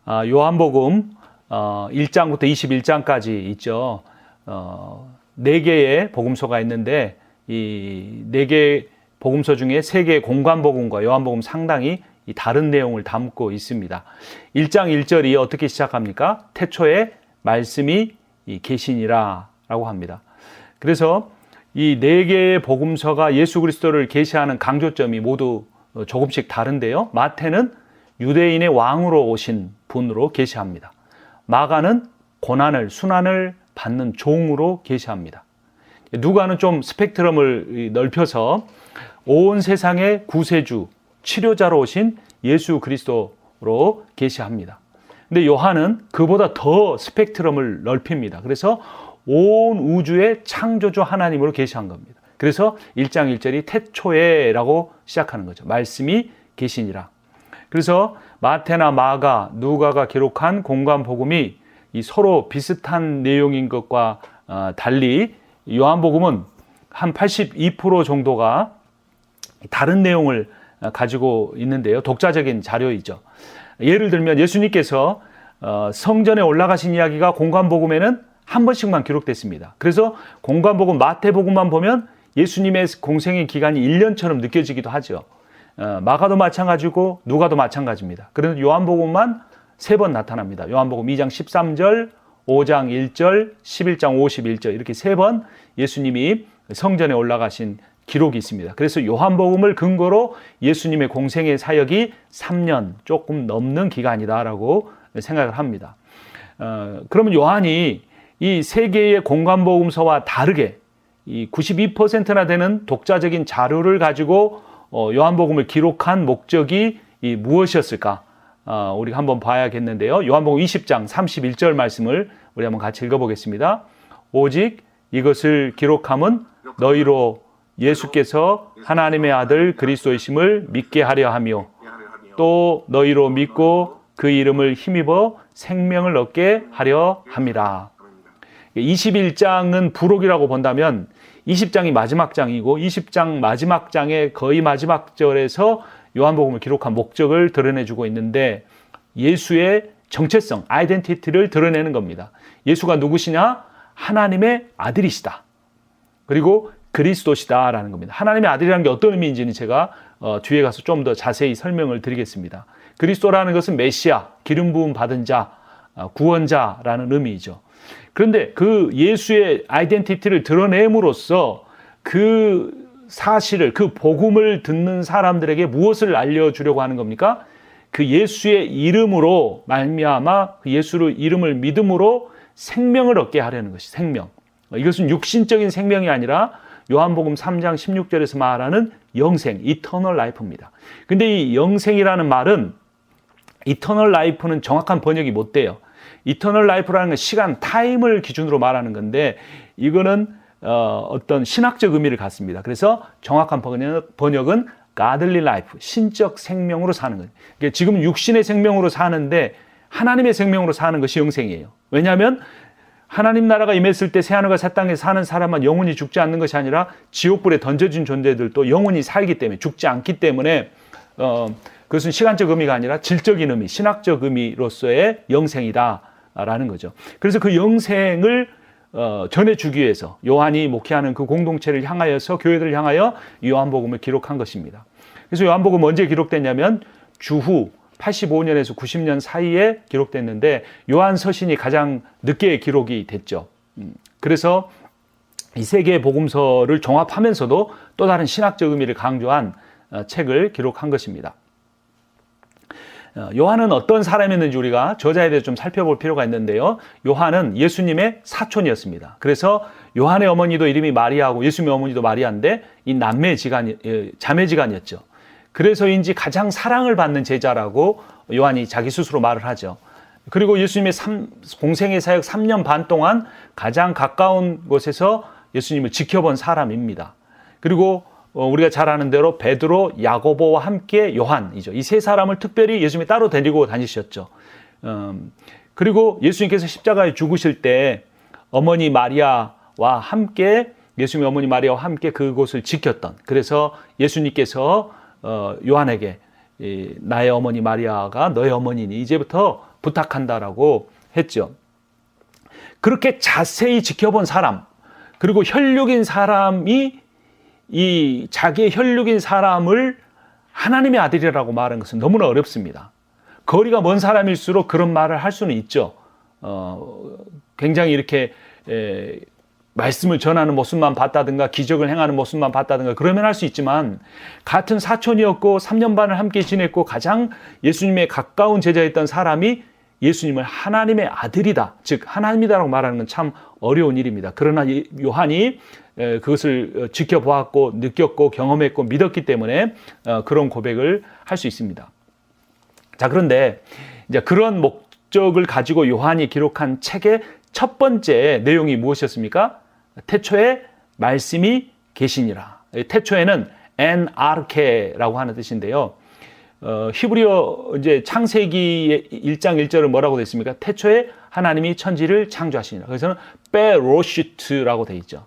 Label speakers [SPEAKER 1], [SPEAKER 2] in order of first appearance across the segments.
[SPEAKER 1] 요한복음 1장부터 21장까지 있죠. 4개의 복음서가 있는데 이 4개 복음서 중에 3개의 공관복음과 요한복음 상당히 다른 내용을 담고 있습니다. 1장 1절이 어떻게 시작합니까? 태초에 말씀이 계시니라 라고 합니다. 그래서 이 4개의 복음서가 예수 그리스도를 계시하는 강조점이 모두 조금씩 다른데요. 마태는 유대인의 왕으로 오신 분으로 계시합니다. 마가는 고난을, 순환을 받는 종으로 계시합니다. 누가는 좀 스펙트럼을 넓혀서 온 세상의 구세주, 치료자로 오신 예수 그리스도로 계시합니다. 근데 요한은 그보다 더 스펙트럼을 넓힙니다. 그래서 온 우주의 창조주 하나님으로 계시한 겁니다. 그래서 1장 1절이 태초에라고 시작하는 거죠. 말씀이 계시니라. 그래서 마태나 마가, 누가가 기록한 공관복음이 서로 비슷한 내용인 것과 달리 요한복음은 한 82% 정도가 다른 내용을 가지고 있는데요. 독자적인 자료이죠. 예를 들면 예수님께서 성전에 올라가신 이야기가 공관복음에는 한 번씩만 기록됐습니다. 그래서 공관복음 마태복음만 보면 예수님의 공생의 기간이 1년처럼 느껴지기도 하죠. 마가도 마찬가지고 누가도 마찬가지입니다. 그런데 요한복음만 3번 나타납니다. 요한복음 2장 13절, 5장 1절, 11장 51절 이렇게 3번 예수님이 성전에 올라가신 기록이 있습니다. 그래서 요한복음을 근거로 예수님의 공생의 사역이 3년 조금 넘는 기간이다라고 생각을 합니다. 그러면 요한이 이 3개의 공관복음서와 다르게 이 92%나 되는 독자적인 자료를 가지고 요한복음을 기록한 목적이 무엇이었을까? 우리가 한번 봐야겠는데요. 요한복음 20장 31절 말씀을 우리 한번 같이 읽어보겠습니다. 오직 이것을 기록함은 너희로 예수께서 하나님의 아들 그리스도이심을 믿게 하려 하며 또 너희로 믿고 그 이름을 힘입어 생명을 얻게 하려 함이라. 21장은 부록이라고 본다면 20장이 마지막 장이고 20장 마지막 장의 거의 마지막 절에서 요한복음을 기록한 목적을 드러내주고 있는데 예수의 정체성, 아이덴티티를 드러내는 겁니다. 예수가 누구시냐? 하나님의 아들이시다. 그리고 그리스도시다라는 겁니다. 하나님의 아들이라는 게 어떤 의미인지는 제가 뒤에 가서 좀 더 자세히 설명을 드리겠습니다. 그리스도라는 것은 메시아, 기름 부음 받은 자, 구원자라는 의미이죠. 그런데 그 예수의 아이덴티티를 드러냄으로써 그 사실을, 그 복음을 듣는 사람들에게 무엇을 알려주려고 하는 겁니까? 그 예수의 이름으로 말미암아 그 예수의 이름을 믿음으로 생명을 얻게 하려는 것이 생명. 이것은 육신적인 생명이 아니라 요한복음 3장 16절에서 말하는 영생, 이터널 라이프입니다. 근데 이 영생이라는 말은 이터널 라이프는 정확한 번역이 못 돼요. 이터널 라이프라는 건 시간, 타임을 기준으로 말하는 건데 이거는 어떤 신학적 의미를 갖습니다. 그래서 정확한 번역은 godly life, 신적 생명으로 사는 거예요. 그러니까 지금 육신의 생명으로 사는데 하나님의 생명으로 사는 것이 영생이에요. 왜냐하면 하나님 나라가 임했을 때 새하늘과 새 땅에 사는 사람만 영원히 죽지 않는 것이 아니라 지옥불에 던져진 존재들도 영원히 살기 때문에 죽지 않기 때문에 그것은 시간적 의미가 아니라 질적인 의미, 신학적 의미로서의 영생이다라는 거죠. 그래서 그 영생을 전해주기 위해서 요한이 목회하는 그 공동체를 향하여서 교회들을 향하여 요한복음을 기록한 것입니다. 그래서 요한복음은 언제 기록됐냐면 주후 85년에서 90년 사이에 기록됐는데 요한 서신이 가장 늦게 기록이 됐죠. 그래서 이 3개의 복음서를 종합하면서도 또 다른 신학적 의미를 강조한 책을 기록한 것입니다. 요한은 어떤 사람이었는지 우리가 저자에 대해서 좀 살펴볼 필요가 있는데요. 요한은 예수님의 사촌이었습니다. 그래서 요한의 어머니도 이름이 마리아고 예수님의 어머니도 마리아인데 이 자매지간이었죠. 그래서인지 가장 사랑을 받는 제자라고 요한이 자기 스스로 말을 하죠. 그리고 예수님의 공생의 사역 3년 반 동안 가장 가까운 곳에서 예수님을 지켜본 사람입니다. 그리고 우리가 잘 아는 대로 베드로, 야고보와 함께 요한이죠. 이 3사람을 특별히 예수님이 따로 데리고 다니셨죠. 그리고 예수님께서 십자가에 죽으실 때 어머니 마리아와 함께 예수님의 어머니 마리아와 함께 그곳을 지켰던, 그래서 예수님께서 요한에게 나의 어머니 마리아가 너의 어머니니 이제부터 부탁한다라고 했죠. 그렇게 자세히 지켜본 사람, 그리고 혈육인 사람이 이 자기의 혈육인 사람을 하나님의 아들이라고 말하는 것은 너무나 어렵습니다. 거리가 먼 사람일수록 그런 말을 할 수는 있죠. 굉장히 이렇게 말씀을 전하는 모습만 봤다든가 기적을 행하는 모습만 봤다든가 그러면 할 수 있지만, 같은 사촌이었고 3년 반을 함께 지냈고 가장 예수님의 가까운 제자였던 사람이 예수님을 하나님의 아들이다, 즉 하나님이다라고 말하는 건 참 어려운 일입니다. 그러나 요한이 그것을 지켜보았고 느꼈고 경험했고 믿었기 때문에 그런 고백을 할 수 있습니다. 자, 그런데 이제 그런 목적을 가지고 요한이 기록한 책의 첫 번째 내용이 무엇이었습니까? 태초에 말씀이 계시니라. 태초에는 엔아르케라고 하는 뜻인데요. 히브리어 이제 창세기 1장 1절은 뭐라고 되어 있습니까? 태초에 하나님이 천지를 창조하시니라. 그래서는 베로시트라고 되어 있죠.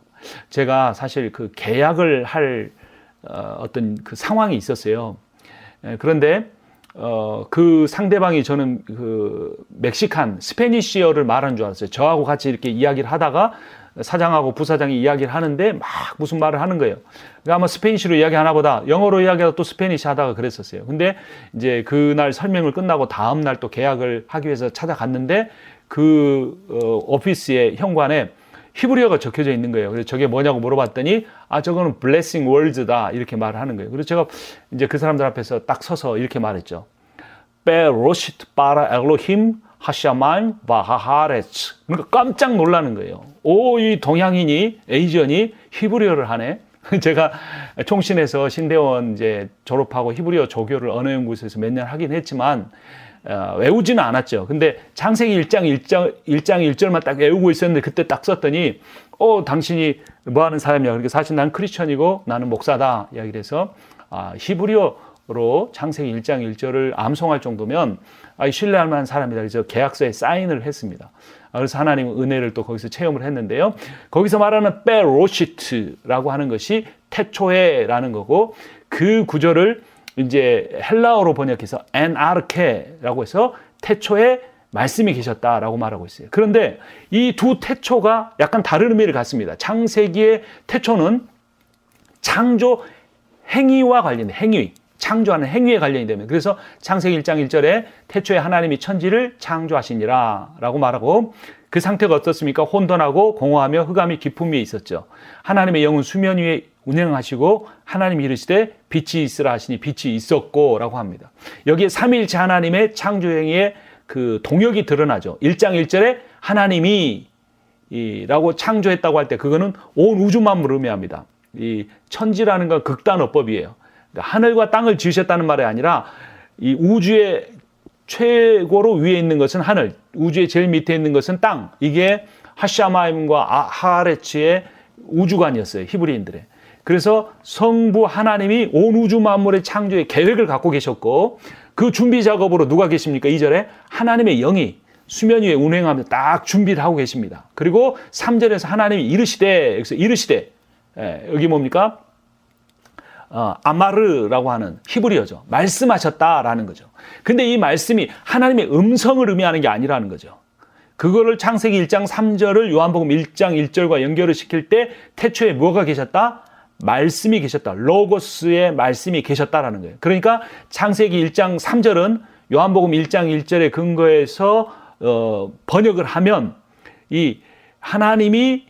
[SPEAKER 1] 제가 사실 그 계약을 할 어떤 그 상황이 있었어요. 그런데 그 상대방이 저는 그 멕시칸 스페니쉬어를 말하는 줄 알았어요. 저하고 같이 이렇게 이야기를 하다가 사장하고 부사장이 이야기를 하는데 막 무슨 말을 하는 거예요. 그러니까 아마 스페니쉬로 이야기하나 보다, 영어로 이야기하다 또 스페니쉬 하다가 그랬었어요. 근데 이제 그날 설명을 끝나고 다음 날 또 계약을 하기 위해서 찾아갔는데 그 오피스의 현관에 히브리어가 적혀져 있는 거예요. 그래서 저게 뭐냐고 물어봤더니 저거는 blessing words다 이렇게 말을 하는 거예요. 그래서 제가 이제 그 사람들 앞에서 딱 서서 이렇게 말했죠. 베로시트 바라 엘로힘 하샤마임 바하하레츠. 그러니까 깜짝 놀라는 거예요. 이 동양인이, 에이전이 히브리어를 하네. 제가 총신에서 신대원 이제 졸업하고 히브리어 조교를 언어연구소에서 몇 년 하긴 했지만 외우지는 않았죠. 근데 창세기 1장 1절만 딱 외우고 있었는데 그때 딱 썼더니 당신이 뭐 하는 사람이야. 그러니까 사실 난 크리스천이고 나는 목사다 이야기를 해서 히브리어로 창세기 1장 1절을 암송할 정도면 신뢰할 만한 사람이다. 그래서 계약서에 사인을 했습니다. 그래서 하나님은 은혜를 또 거기서 체험을 했는데요. 거기서 말하는 베로시트라고 하는 것이 태초에라는 거고, 그 구절을 이제 헬라어로 번역해서 엔아르케라고 해서 태초에 말씀이 계셨다라고 말하고 있어요. 그런데 이 두 태초가 약간 다른 의미를 갖습니다. 창세기의 태초는 창조 행위와 관련된 행위, 창조하는 행위에 관련이 되면, 그래서 창세기 1장 1절에 태초에 하나님이 천지를 창조하시니라 라고 말하고, 그 상태가 어떻습니까? 혼돈하고 공허하며 흑암이 깊음 위에 있었죠. 하나님의 영은 수면 위에 운행하시고 하나님이 이르시되 빛이 있으라 하시니 빛이 있었고 라고 합니다. 여기에 삼위일체 하나님의 창조 행위의 그 동역이 드러나죠. 1장 1절에 하나님이 라고 창조했다고 할 때 그거는 온 우주 만물을 의미합니다. 이 천지라는 건 극단어법이에요. 그러니까 하늘과 땅을 지으셨다는 말이 아니라 이 우주의 최고로 위에 있는 것은 하늘, 우주의 제일 밑에 있는 것은 땅. 이게 하샤마임과 하레츠의 우주관이었어요. 히브리인들의. 그래서 성부 하나님이 온 우주 만물의 창조의 계획을 갖고 계셨고, 그 준비 작업으로 누가 계십니까? 2절에 하나님의 영이 수면 위에 운행하면서 딱 준비를 하고 계십니다. 그리고 3절에서 하나님이 이르시되, 여기서 이르시되, 여기 뭡니까? 아마르라고 하는 히브리어죠. 말씀하셨다라는 거죠. 근데 이 말씀이 하나님의 음성을 의미하는 게 아니라는 거죠. 그거를 창세기 1장 3절을 요한복음 1장 1절과 연결을 시킬 때 태초에 뭐가 계셨다? 말씀이 계셨다. 로고스의 말씀이 계셨다라는 거예요. 그러니까 창세기 1장 3절은 요한복음 1장 1절에 근거해서 번역을 하면 이 하나님이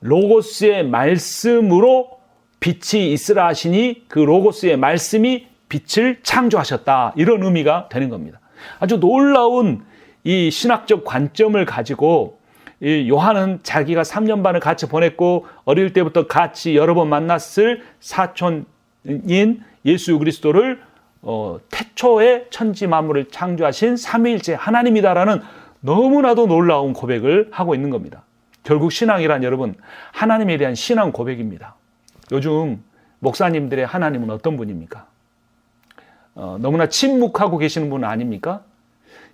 [SPEAKER 1] 로고스의 말씀으로 빛이 있으라 하시니 그 로고스의 말씀이 빛을 창조하셨다. 이런 의미가 되는 겁니다. 아주 놀라운 이 신학적 관점을 가지고 이 요한은 자기가 3년 반을 같이 보냈고 어릴 때부터 같이 여러 번 만났을 사촌인 예수 그리스도를 태초에 천지 만물을 창조하신 삼위일체 하나님이다라는 너무나도 놀라운 고백을 하고 있는 겁니다. 결국 신앙이란 여러분, 하나님에 대한 신앙 고백입니다. 요즘 목사님들의 하나님은 어떤 분입니까? 너무나 침묵하고 계시는 분은 아닙니까?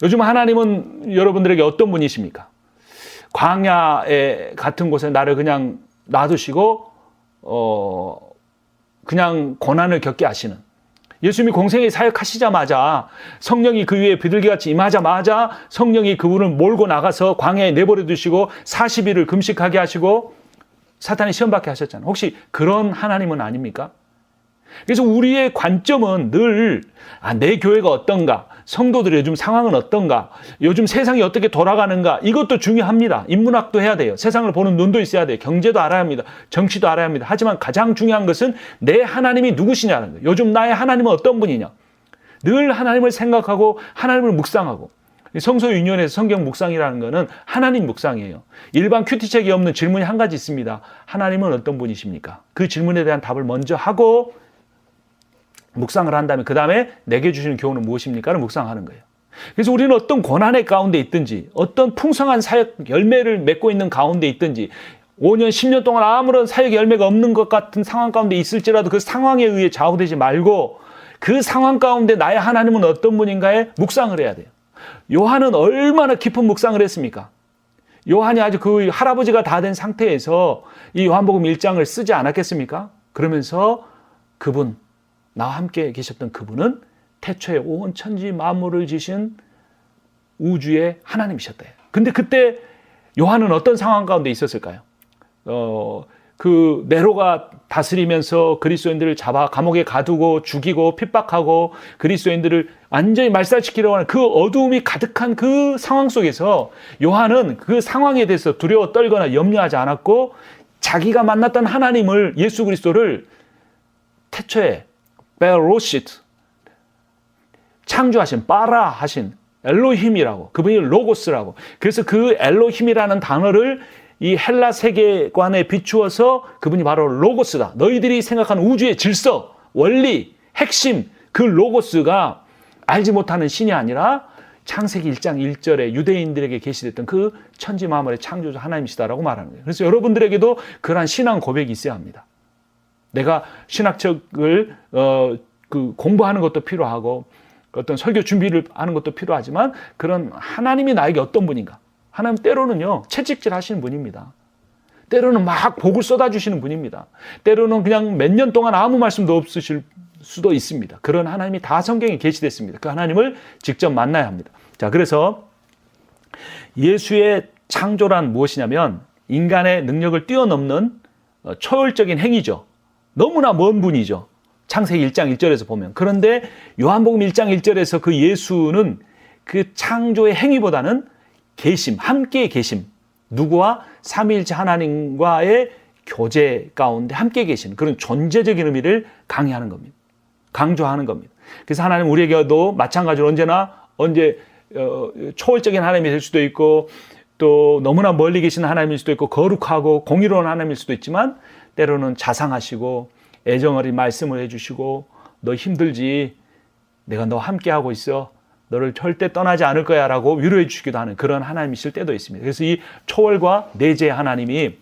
[SPEAKER 1] 요즘 하나님은 여러분들에게 어떤 분이십니까? 광야에 같은 곳에 나를 그냥 놔두시고 그냥 고난을 겪게 하시는, 예수님이 공생에 사역하시자마자 성령이 그 위에 비둘기같이 임하자마자 성령이 그분을 몰고 나가서 광야에 내버려 두시고 40일을 금식하게 하시고 사탄이 시험받게 하셨잖아요. 혹시 그런 하나님은 아닙니까? 그래서 우리의 관점은 늘 내 교회가 어떤가, 성도들의 요즘 상황은 어떤가, 요즘 세상이 어떻게 돌아가는가, 이것도 중요합니다. 인문학도 해야 돼요. 세상을 보는 눈도 있어야 돼요. 경제도 알아야 합니다. 정치도 알아야 합니다. 하지만 가장 중요한 것은 내 하나님이 누구시냐는 거예요. 요즘 나의 하나님은 어떤 분이냐. 늘 하나님을 생각하고 하나님을 묵상하고, 성서 유년에서 성경 묵상이라는 것은 하나님 묵상이에요. 일반 큐티책이 없는 질문이 한 가지 있습니다. 하나님은 어떤 분이십니까? 그 질문에 대한 답을 먼저 하고 묵상을 한 다음에 그 다음에 내게 주시는 교훈은 무엇입니까?를 묵상하는 거예요. 그래서 우리는 어떤 고난의 가운데 있든지 어떤 풍성한 사역 열매를 맺고 있는 가운데 있든지 5년, 10년 동안 아무런 사역 열매가 없는 것 같은 상황 가운데 있을지라도 그 상황에 의해 좌우되지 말고 그 상황 가운데 나의 하나님은 어떤 분인가에 묵상을 해야 돼요. 요한은 얼마나 깊은 묵상을 했습니까? 요한이 아주 그 할아버지가 다 된 상태에서 이 요한복음 1장을 쓰지 않았겠습니까? 그러면서 그분, 나와 함께 계셨던 그분은 태초에 온 천지 만물을 지신 우주의 하나님이셨다. 근데 그때 요한은 어떤 상황 가운데 있었을까요? 그 네로가 다스리면서 그리스도인들을 잡아 감옥에 가두고 죽이고 핍박하고 그리스도인들을 완전히 말살시키려고 하는 그 어두움이 가득한 그 상황 속에서 요한은 그 상황에 대해서 두려워 떨거나 염려하지 않았고 자기가 만났던 하나님을, 예수 그리스도를 태초에 베로시트, 창조하신, 바라 하신 엘로힘이라고, 그분이 로고스라고. 그래서 그 엘로힘이라는 단어를 이 헬라 세계관에 비추어서 그분이 바로 로고스다. 너희들이 생각하는 우주의 질서, 원리, 핵심, 그 로고스가 알지 못하는 신이 아니라 창세기 1장 1절에 유대인들에게 계시됐던 그 천지 만물의 창조자 하나님이시다라고 말하는 거예요. 그래서 여러분들에게도 그러한 신앙 고백이 있어야 합니다. 내가 신학책을 공부하는 것도 필요하고 어떤 설교 준비를 하는 것도 필요하지만 그런 하나님이 나에게 어떤 분인가. 하나님 때로는요 채찍질 하시는 분입니다. 때로는 막 복을 쏟아주시는 분입니다. 때로는 그냥 몇 년 동안 아무 말씀도 없으실 수도 있습니다. 그런 하나님이 다 성경에 계시됐습니다. 그 하나님을 직접 만나야 합니다. 자, 그래서 예수의 창조란 무엇이냐면 인간의 능력을 뛰어넘는 초월적인 행위죠. 너무나 먼 분이죠. 창세기 1장 1절에서 보면. 그런데 요한복음 1장 1절에서 그 예수는 그 창조의 행위보다는 계심, 함께 계심. 누구와? 삼위일체 하나님과의 교제 가운데 함께 계신 그런 존재적인 의미를 강조하는 겁니다. 그래서 하나님 우리에게도 마찬가지로 언제 초월적인 하나님이 될 수도 있고 또 너무나 멀리 계신 하나님일 수도 있고 거룩하고 공의로운 하나님일 수도 있지만 때로는 자상하시고 애정 어린 말씀을 해주시고 너 힘들지, 내가 너 함께하고 있어, 너를 절대 떠나지 않을 거야 라고 위로해 주시기도 하는 그런 하나님이실 때도 있습니다. 그래서 이 초월과 내재 하나님이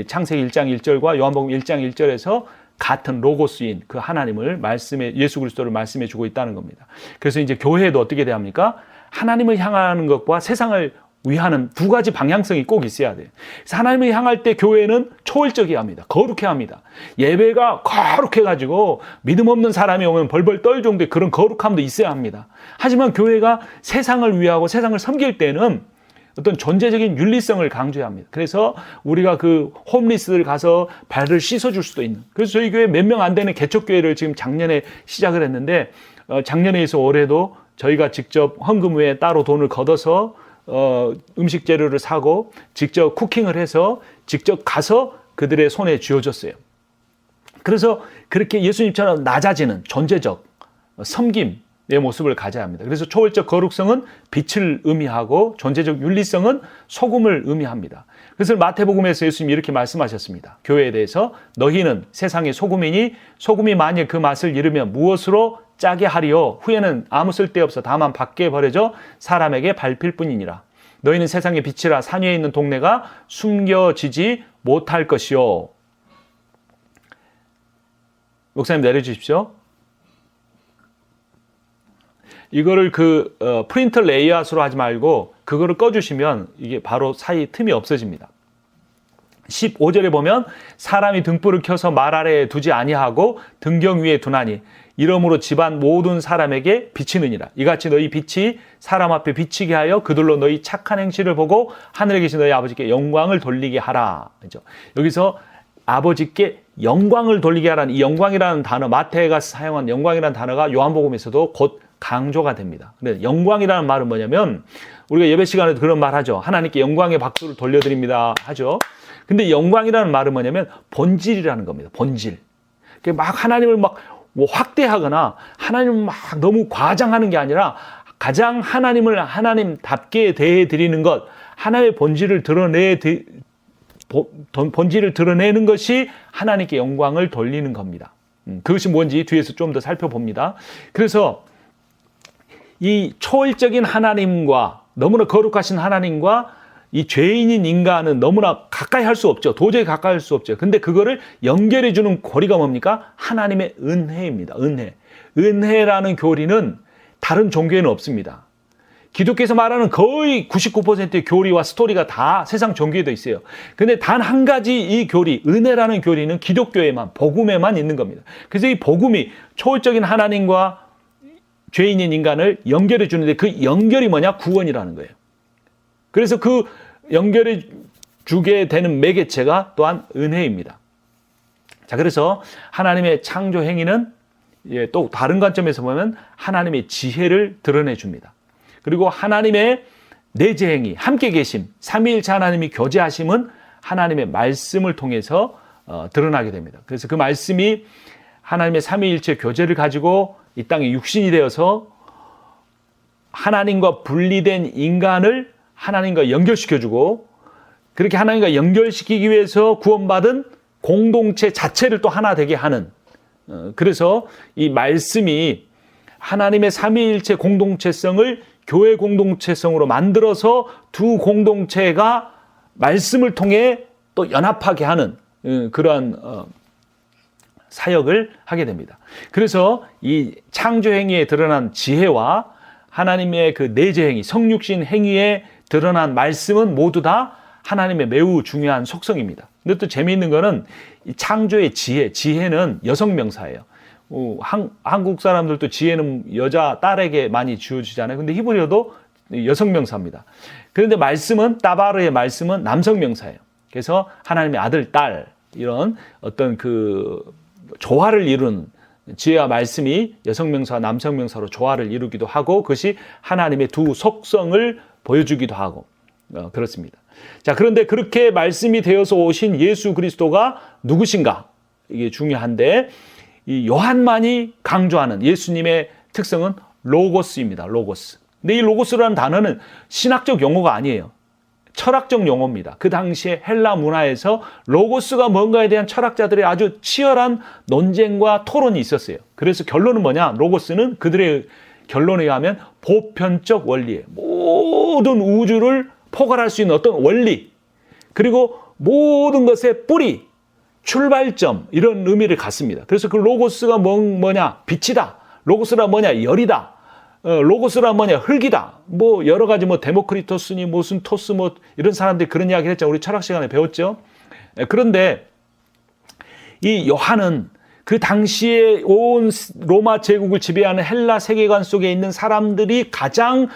[SPEAKER 1] 창세기 1장 1절과 요한복음 1장 1절에서 같은 로고스인 그 하나님을 예수 그리스도를 말씀해 주고 있다는 겁니다. 그래서 이제 교회도 어떻게 돼야 합니까? 하나님을 향하는 것과 세상을 위하는 두 가지 방향성이 꼭 있어야 돼요. 그래서 하나님을 향할 때 교회는 초월적이어야 합니다. 거룩해야 합니다. 예배가 거룩해가지고 믿음 없는 사람이 오면 벌벌 떨 정도의 그런 거룩함도 있어야 합니다. 하지만 교회가 세상을 위하고 세상을 섬길 때는 어떤 존재적인 윤리성을 강조해야 합니다. 그래서 우리가 그 홈리스들 가서 발을 씻어줄 수도 있는. 그래서 저희 교회 몇 명 안 되는 개척교회를 지금 작년에 시작을 했는데 작년에 해서 올해도 저희가 직접 헌금 외에 따로 돈을 걷어서 음식 재료를 사고 직접 쿠킹을 해서 직접 가서 그들의 손에 쥐어줬어요. 그래서 그렇게 예수님처럼 낮아지는 존재적 섬김의 모습을 가져야 합니다. 그래서 초월적 거룩성은 빛을 의미하고 존재적 윤리성은 소금을 의미합니다. 그래서 마태복음에서 예수님이 이렇게 말씀하셨습니다. 교회에 대해서 너희는 세상의 소금이니 소금이 만일 그 맛을 잃으면 무엇으로 짜게 하리요? 후에는 아무 쓸데없어 다만 밖에 버려져 사람에게 밟힐 뿐이니라. 너희는 세상의 빛이라 산 위에 있는 동네가 숨겨지지 못할 것이요. 목사님 내려주십시오. 이거를 프린터 레이아웃으로 하지 말고 그거를 꺼주시면 이게 바로 사이 틈이 없어집니다. 15절에 보면 사람이 등불을 켜서 말 아래에 두지 아니하고 등경 위에 두나니 이러므로 집안 모든 사람에게 비치느니라. 이같이 너희 빛이 사람 앞에 비치게 하여 그들로 너희 착한 행실을 보고 하늘에 계신 너희 아버지께 영광을 돌리게 하라. 그렇죠? 여기서 아버지께 영광을 돌리게 하라는 이 영광이라는 단어, 마태가 사용한 영광이라는 단어가 요한복음에서도 곧 강조가 됩니다. 근데 영광이라는 말은 뭐냐면 우리가 예배 시간에도 그런 말 하죠. 하나님께 영광의 박수를 돌려드립니다 하죠. 근데 영광이라는 말은 뭐냐면 본질이라는 겁니다. 본질. 막 하나님을 막 확대하거나 하나님을 막 너무 과장하는 게 아니라 가장 하나님을 하나님답게 대해드리는 것, 하나님의 본질을 드러내는 것이 하나님께 영광을 돌리는 겁니다. 그것이 뭔지 뒤에서 좀 더 살펴봅니다. 그래서 이 초월적인 하나님과 너무나 거룩하신 하나님과 이 죄인인 인간은 너무나 가까이 할 수 없죠. 도저히 가까이 할 수 없죠. 근데 그거를 연결해 주는 고리가 뭡니까? 하나님의 은혜입니다. 은혜. 은혜라는 교리는 다른 종교에는 없습니다. 기독교에서 말하는 거의 99%의 교리와 스토리가 다 세상 종교에도 있어요. 근데 단 한 가지 이 교리, 은혜라는 교리는 기독교에만, 복음에만 있는 겁니다. 그래서 이 복음이 초월적인 하나님과 죄인인 인간을 연결해 주는데 그 연결이 뭐냐? 구원이라는 거예요. 그래서 그 연결해 주게 되는 매개체가 또한 은혜입니다. 자, 그래서 하나님의 창조 행위는 또 다른 관점에서 보면 하나님의 지혜를 드러내 줍니다. 그리고 하나님의 내재 행위, 함께 계심, 삼위일체 하나님이 교제하심은 하나님의 말씀을 통해서 드러나게 됩니다. 그래서 그 말씀이 하나님의 삼위일체 교제를 가지고 이 땅에 육신이 되어서 하나님과 분리된 인간을 하나님과 연결시켜주고 그렇게 하나님과 연결시키기 위해서 구원받은 공동체 자체를 또 하나 되게 하는 그래서 이 말씀이 하나님의 삼위일체 공동체성을 교회 공동체성으로 만들어서 두 공동체가 말씀을 통해 또 연합하게 하는 그러한 사역을 하게 됩니다. 그래서 이 창조 행위에 드러난 지혜와 하나님의 그 내재 행위, 성육신 행위에 드러난 말씀은 모두 다 하나님의 매우 중요한 속성입니다. 근데 또 재미있는 거는 이 창조의 지혜는 여성 명사예요. 한국 사람들도 지혜는 여자 딸에게 많이 지어주잖아요. 근데 히브리어도 여성 명사입니다. 그런데 말씀은 따바르의 말씀은 남성 명사예요. 그래서 하나님의 아들, 딸 이런 어떤 그 조화를 이루는 지혜와 말씀이 여성 명사와 남성 명사로 조화를 이루기도 하고 그것이 하나님의 두 속성을 보여주기도 하고 그렇습니다. 자, 그런데 그렇게 말씀이 되어서 오신 예수 그리스도가 누구신가? 이게 중요한데 이 요한만이 강조하는 예수님의 특성은 로고스입니다. 로고스. 근데 이 로고스라는 단어는 신학적 용어가 아니에요. 철학적 용어입니다. 그 당시에 헬라 문화에서 로고스가 뭔가에 대한 철학자들의 아주 치열한 논쟁과 토론이 있었어요. 그래서 결론은 뭐냐? 로고스는 그들의 결론에 의하면 보편적 원리예요. 모든 우주를 포괄할 수 있는 어떤 원리, 그리고 모든 것의 뿌리, 출발점 이런 의미를 갖습니다. 그래서 그 로고스가 뭐냐? 빛이다. 로고스가 뭐냐? 열이다. 로고스라 뭐냐? 흙이다. 뭐 여러 가지 뭐 데모크리토스니 무슨 토스 뭐 이런 사람들이 그런 이야기를 했죠. 우리 철학 시간에 배웠죠. 그런데 이 요한은 그 당시에 온 로마 제국을 지배하는 헬라 세계관 속에 있는 사람들이 가장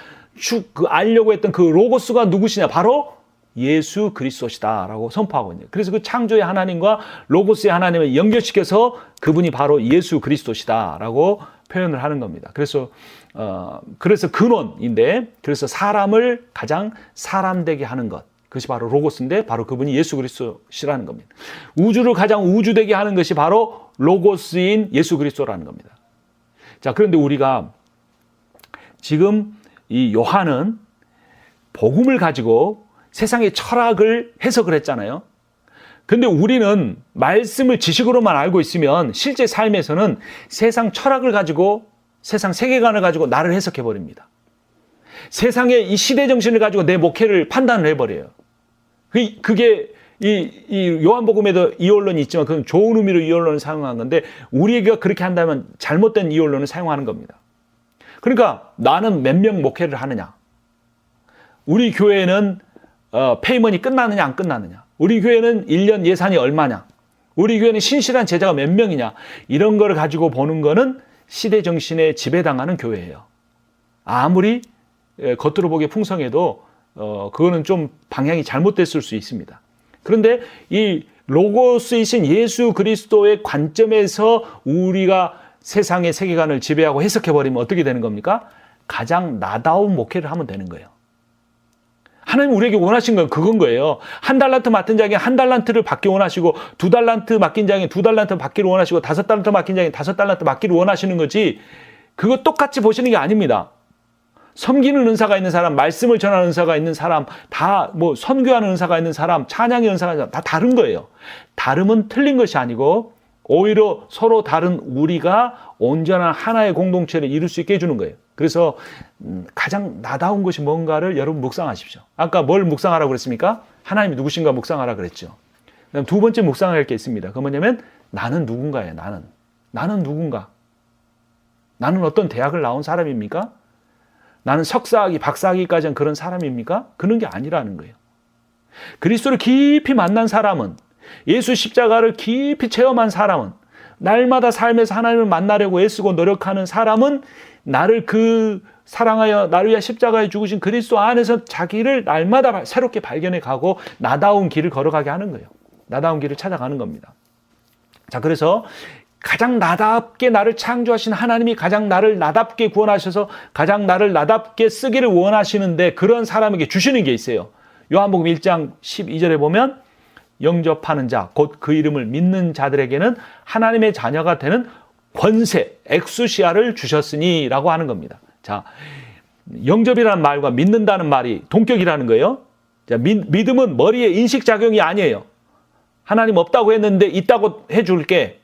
[SPEAKER 1] 알려고 했던 그 로고스가 누구시냐? 바로 예수 그리스도시다라고 선포하고 있네요. 그래서 그 창조의 하나님과 로고스의 하나님을 연결시켜서 그분이 바로 예수 그리스도시다라고 표현을 하는 겁니다. 그래서 근원인데, 그래서 사람을 가장 사람되게 하는 것, 그것이 바로 로고스인데 바로 그분이 예수 그리스도시라는 겁니다. 우주를 가장 우주되게 하는 것이 바로 로고스인 예수 그리스도라는 겁니다. 자, 그런데 우리가 지금 이 요한은 복음을 가지고 세상의 철학을 해석을 했잖아요. 근데 우리는 말씀을 지식으로만 알고 있으면 실제 삶에서는 세상 철학을 가지고 세상 세계관을 가지고 나를 해석해 버립니다. 세상의 이 시대 정신을 가지고 내 목회를 판단을 해버려요. 그게 이 요한복음에도 이언론이 있지만 그건 좋은 의미로 이언론을 사용한 건데 우리가 그렇게 한다면 잘못된 이언론을 사용하는 겁니다. 그러니까 나는 몇 명 목회를 하느냐? 우리 교회는 페이먼이 끝나느냐 안 끝나느냐? 우리 교회는 1년 예산이 얼마냐? 우리 교회는 신실한 제자가 몇 명이냐? 이런 거를 가지고 보는 거는 시대 정신에 지배당하는 교회예요. 아무리 겉으로 보기에 풍성해도 그거는 좀 방향이 잘못됐을 수 있습니다. 그런데 이 로고스이신 예수 그리스도의 관점에서 우리가 세상의 세계관을 지배하고 해석해버리면 어떻게 되는 겁니까? 가장 나다운 목회를 하면 되는 거예요. 하나님 우리에게 원하신 건 그건 거예요. 1달란트 맡은 자에게 1달란트를 받기 원하시고 2달란트 맡긴 자에게 2달란트 받기를 원하시고 5달란트 맡긴 자에게 5달란트 받기를 원하시는 거지, 그거 똑같이 보시는 게 아닙니다. 섬기는 은사가 있는 사람, 말씀을 전하는 은사가 있는 사람, 다 뭐 선교하는 은사가 있는 사람, 찬양의 은사가 있는 사람 다 다른 거예요. 다름은 틀린 것이 아니고 오히려 서로 다른 우리가 온전한 하나의 공동체를 이룰 수 있게 해주는 거예요. 그래서 가장 나다운 것이 뭔가를 여러분 묵상하십시오. 아까 뭘 묵상하라고 그랬습니까? 하나님이 누구신가 묵상하라 그랬죠. 그다음 두 번째 묵상할 게 있습니다. 그건 뭐냐면 나는 누군가예요. 나는 누군가? 나는 어떤 대학을 나온 사람입니까? 나는 석사학위, 박사학위까지는 그런 사람입니까? 그런 게 아니라는 거예요. 그리스도를 깊이 만난 사람은, 예수 십자가를 깊이 체험한 사람은, 날마다 삶에서 하나님을 만나려고 애쓰고 노력하는 사람은 나를 사랑하여 나를 위해 십자가에 죽으신 그리스도 안에서 자기를 날마다 새롭게 발견해 가고 나다운 길을 걸어가게 하는 거예요. 나다운 길을 찾아가는 겁니다. 자, 그래서 가장 나답게 나를 창조하신 하나님이 가장 나를 나답게 구원하셔서 가장 나를 나답게 쓰기를 원하시는데, 그런 사람에게 주시는 게 있어요. 요한복음 1장 12절에 보면 영접하는 자, 곧 그 이름을 믿는 자들에게는 하나님의 자녀가 되는 권세, 엑수시아를 주셨으니 라고 하는 겁니다. 자, 영접이라는 말과 믿는다는 말이 동격이라는 거예요. 자, 믿음은 머리에 인식작용이 아니에요. 하나님 없다고 했는데 있다고 해줄게.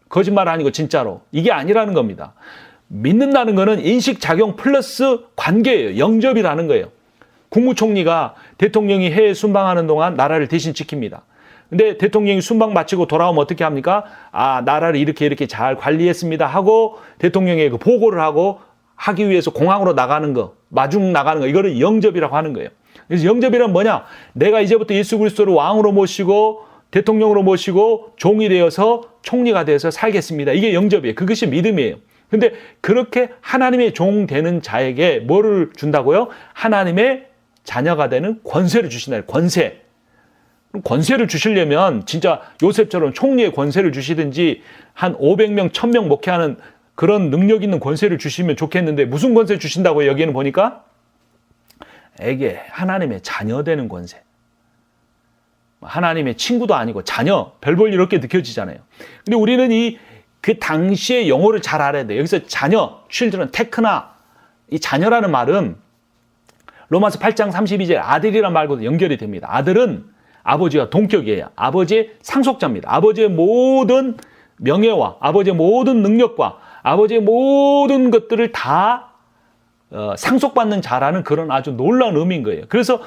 [SPEAKER 1] 거짓말 아니고 진짜로. 이게 아니라는 겁니다. 믿는다는 거는 인식작용 플러스 관계예요. 영접이라는 거예요. 국무총리가 대통령이 해외 순방하는 동안 나라를 대신 지킵니다. 근데 대통령이 순방 마치고 돌아오면 어떻게 합니까? 나라를 이렇게 잘 관리했습니다 하고 대통령에게 그 보고를 하기 위해서 공항으로 나가는 거, 마중 나가는 거, 이거를 영접이라고 하는 거예요. 그래서 영접이란 뭐냐? 내가 이제부터 예수 그리스도를 왕으로 모시고 대통령으로 모시고 종이 되어서 총리가 되어서 살겠습니다. 이게 영접이에요. 그것이 믿음이에요. 근데 그렇게 하나님의 종 되는 자에게 뭐를 준다고요? 하나님의 자녀가 되는 권세를 주신다. 권세를 주시려면 진짜 요셉처럼 총리의 권세를 주시든지 한 500명, 1000명 목회하는 그런 능력 있는 권세를 주시면 좋겠는데, 무슨 권세 주신다고요? 여기는 보니까 에게 하나님의 자녀 되는 권세. 하나님의 친구도 아니고 자녀, 별 볼 일 없게 느껴지잖아요. 근데 우리는 그 당시의 용어를 잘 알아야 돼요. 여기서 자녀, children, 테크나, 이 자녀라는 말은 로마서 8장 32절 아들이라는 말과도 연결이 됩니다. 아들은 아버지와 동격이에요. 아버지의 상속자입니다. 아버지의 모든 명예와 아버지의 모든 능력과 아버지의 모든 것들을 다 상속받는 자라는 그런 아주 놀라운 의미인 거예요. 그래서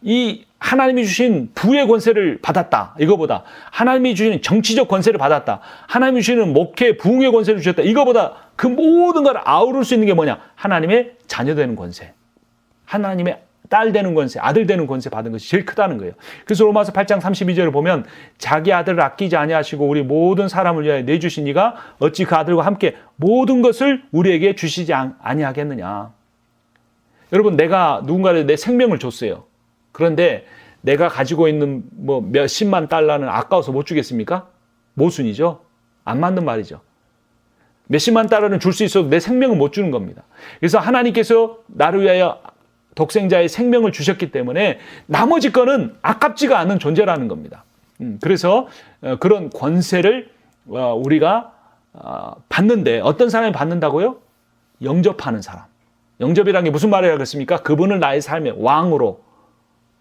[SPEAKER 1] 이 하나님이 주신 부의 권세를 받았다, 이거보다 하나님이 주시는 정치적 권세를 받았다, 하나님이 주시는 목회 부흥의 권세를 주셨다, 이거보다 그 모든 걸 아우를 수 있는 게 뭐냐? 하나님의 자녀 되는 권세, 하나님의 딸 되는 권세, 아들 되는 권세 받은 것이 제일 크다는 거예요. 그래서 로마서 8장 32절을 보면 자기 아들을 아끼지 아니하시고 우리 모든 사람을 위하여 내주신 이가 어찌 그 아들과 함께 모든 것을 우리에게 주시지 아니하겠느냐. 여러분, 내가 누군가를 내 생명을 줬어요. 그런데 내가 가지고 있는 뭐 몇십만 달러는 아까워서 못 주겠습니까? 모순이죠. 안 맞는 말이죠. 몇십만 달러는 줄 수 있어도 내 생명은 못 주는 겁니다. 그래서 하나님께서 나를 위하여 독생자의 생명을 주셨기 때문에 나머지 거는 아깝지가 않은 존재라는 겁니다. 그래서 그런 권세를 우리가 받는데, 어떤 사람이 받는다고요? 영접하는 사람. 영접이라는 게 무슨 말이라고 했습니까? 그분을 나의 삶의 왕으로